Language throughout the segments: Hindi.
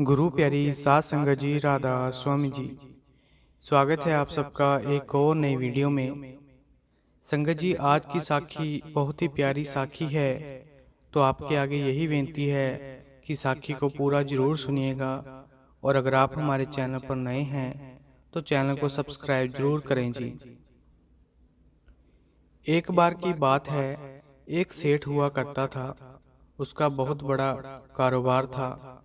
गुरु प्यारी सात संगत जी, राधा स्वामी जी। स्वागत है आप सबका एक और नई वीडियो में। संगत जी, आज की साखी बहुत ही प्यारी साखी है, तो आपके आगे यही विनती है कि साखी को पूरा जरूर सुनिएगा। और अगर आप हमारे चैनल पर नए हैं तो चैनल को सब्सक्राइब जरूर करें जी। एक बार की बात है, एक सेठ हुआ करता था। उसका बहुत बड़ा कारोबार था।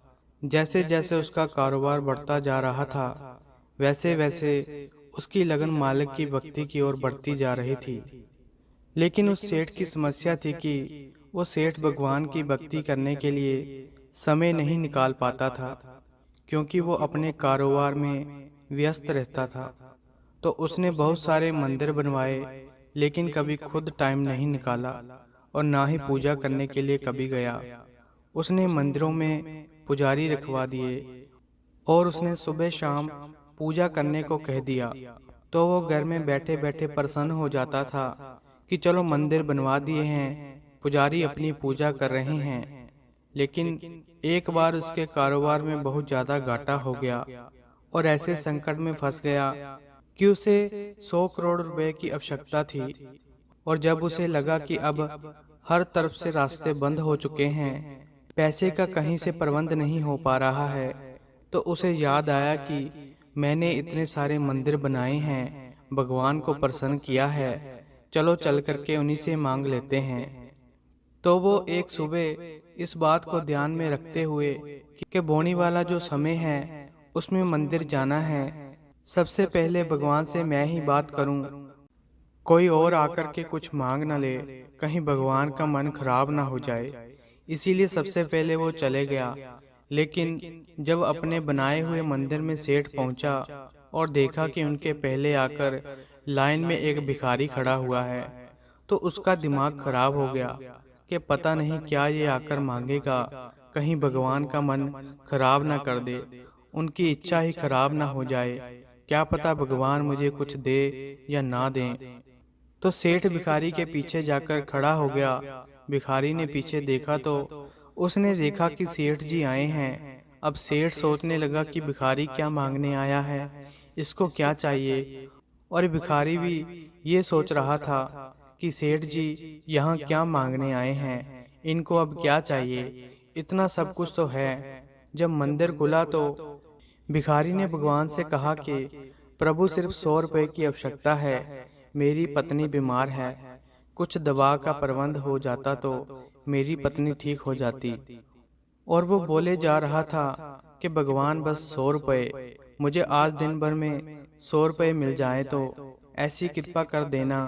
जैसे जैसे उसका कारोबार बढ़ता जा रहा था, वैसे वैसे उसकी लगन मालिक की भक्ति की ओर बढ़ती जा रही थी। लेकिन उस सेठ की समस्या थी कि वो सेठ भगवान की भक्ति करने के लिए समय नहीं निकाल पाता था, क्योंकि वो अपने कारोबार में व्यस्त रहता था। तो उसने बहुत सारे मंदिर बनवाए, लेकिन कभी खुद टाइम नहीं निकाला और ना ही पूजा करने के लिए कभी गया। उसने मंदिरों में पुजारी रखवा दिए और उसने सुबह शाम पूजा करने को कह दिया। तो वो घर में बैठे बैठे प्रसन्न हो जाता था कि चलो मंदिर बनवा दिए हैं, पुजारी अपनी पूजा कर रहे हैं। लेकिन एक बार उसके कारोबार में बहुत ज़्यादा घाटा हो गया और ऐसे संकट में फंस गया कि उसे 100 करोड़ रुपए की आवश्यकता थी। और जब उसे लगा कि अब हर तरफ से रास्ते बंद हो चुके हैं, पैसे का कहीं से प्रबंध नहीं हो पा रहा है, तो उसे याद आया कि मैंने इतने सारे मंदिर बनाए हैं, भगवान को प्रसन्न किया है, चलो चल करके उन्हीं से मांग लेते हैं। तो वो एक सुबह इस बात को ध्यान में रखते हुए कि बोनी वाला जो समय है उसमें मंदिर जाना है, सबसे पहले भगवान से मैं ही बात करूं, कोई और आकर के कुछ मांग न ले, कहीं भगवान का मन खराब ना हो जाए। इसीलिए सबसे पहले वो चले गया। लेकिन जब अपने बनाए हुए मंदिर में सेठ पहुंचा और देखा कि उनके पहले आकर लाइन में एक भिखारी खड़ा हुआ है, तो उसका दिमाग खराब हो गया कि पता नहीं क्या ये आकर मांगेगा, कहीं भगवान का मन खराब ना कर दे, उनकी इच्छा ही खराब ना हो जाए, क्या पता भगवान मुझे कुछ दे या ना दें। तो सेठ भिखारी के पीछे जाकर खड़ा हो गया। भिखारी ने पीछे देखा तो उसने देखा कि सेठ जी आए हैं। अब सेठ सोचने लगा कि भिखारी क्या मांगने आया है, इसको क्या चाहिए। और भिखारी भी ये सोच रहा था कि सेठ जी यहाँ क्या मांगने आए हैं, इनको अब क्या चाहिए, इतना सब कुछ तो है। जब मंदिर खुला तो भिखारी ने भगवान से कहा कि प्रभु, सिर्फ 100 रुपए की आवश्यकता है, मेरी पत्नी बीमार है, कुछ दवा का प्रबंध हो जाता तो मेरी पत्नी ठीक हो जाती। और वो बोले जा रहा था कि भगवान, बस 100 रुपए, मुझे आज दिन भर में 100 रुपए मिल जाए तो ऐसी कृपा कर देना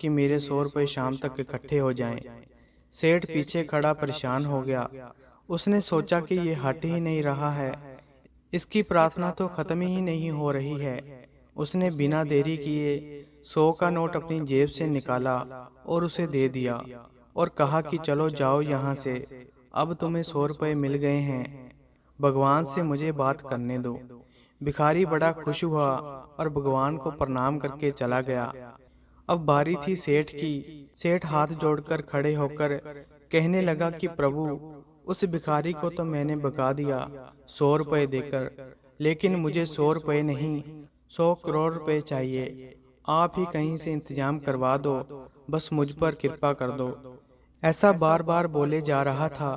कि मेरे 100 रुपए शाम तक इकट्ठे हो जाएं। सेठ पीछे खड़ा परेशान हो गया। उसने सोचा कि ये हट ही नहीं रहा है, इसकी प्रार्थना तो खत्म ही नहीं हो रही है। उसने बिना देरी किए 100 का नोट अपनी जेब से निकाला और उसे दे दिया और कहा कि चलो जाओ यहाँ से, अब तुम्हें 100 रुपए मिल गए हैं, भगवान से मुझे बात करने दो। भिखारी बड़ा खुश हुआ और भगवान को प्रणाम करके चला गया। अब बारी थी सेठ की। सेठ हाथ जोड़कर खड़े होकर कहने लगा कि प्रभु, उस भिखारी को तो मैंने भगा दिया 100 रुपए देकर, लेकिन मुझे 100 रुपए नहीं, 100 करोड़ रुपए चाहिए। आप ही कहीं से इंतजाम करवा दो, बस मुझ पर कृपा कर दो। ऐसा बार बार बोले जा रहा था।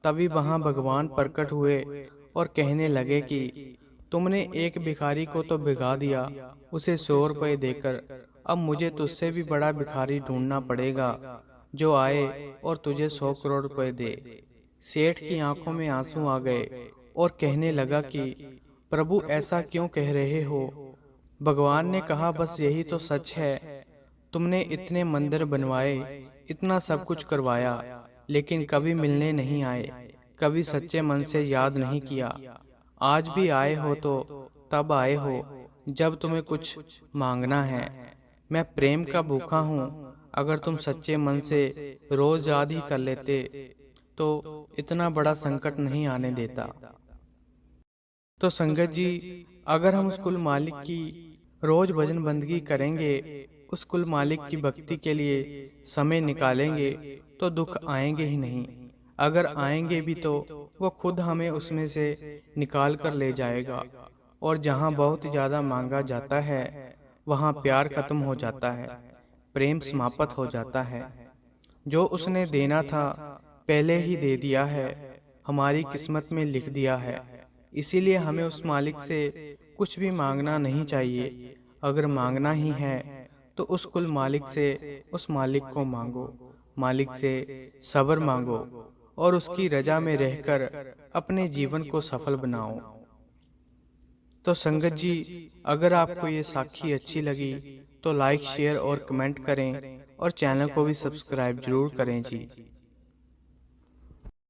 तभी वहां भगवान प्रकट हुए और कहने लगे कि तुमने एक भिखारी को तो भिगा दिया, उसे 100 रुपए देकर, अब मुझे तुझसे भी बड़ा भिखारी ढूंढना पड़ेगा जो आए और तुझे 100 करोड़ रुपए दे। सेठ की आंखों में आंसू आ गए और कहने लगा कि प्रभु, ऐसा क्यों कह रहे हो। भगवान ने कहा, बस यही तो सच है, तुमने इतने मंदिर बनवाए, इतना सब कुछ करवाया, लेकिन कभी मिलने नहीं आए, कभी सच्चे मन से याद नहीं किया। आज भी आए हो तो तब आए हो जब तुम्हें कुछ मांगना है। मैं प्रेम का भूखा हूँ, अगर तुम सच्चे मन से रोज याद ही कर लेते तो इतना बड़ा संकट नहीं आने देता। तो संगत जी, अगर हम उस कुल मालिक की रोज भजन बंदगी करेंगे, उस कुल मालिक की भक्ति के लिए समय निकालेंगे, तो दुख आएंगे ही नहीं। अगर आएंगे भी तो वो खुद हमें उसमें से निकाल कर ले जाएगा। और जहाँ बहुत ज़्यादा मांगा जाता है वहाँ प्यार खत्म हो जाता है, प्रेम समाप्त हो जाता है। जो उसने देना था पहले ही दे दिया है, हमारी किस्मत में लिख दिया है। इसीलिए हमें उस मालिक से कुछ भी मांगना नहीं चाहिए। अगर मांगना ही है तो उस कुल मालिक से उस मालिक को मांगो, मालिक से सब्र मांगो और उसकी रजा में रहकर अपने जीवन को सफल बनाओ। तो संगत जी, अगर आपको ये साखी अच्छी लगी तो लाइक शेयर और कमेंट करें और चैनल को भी सब्सक्राइब जरूर करें जी।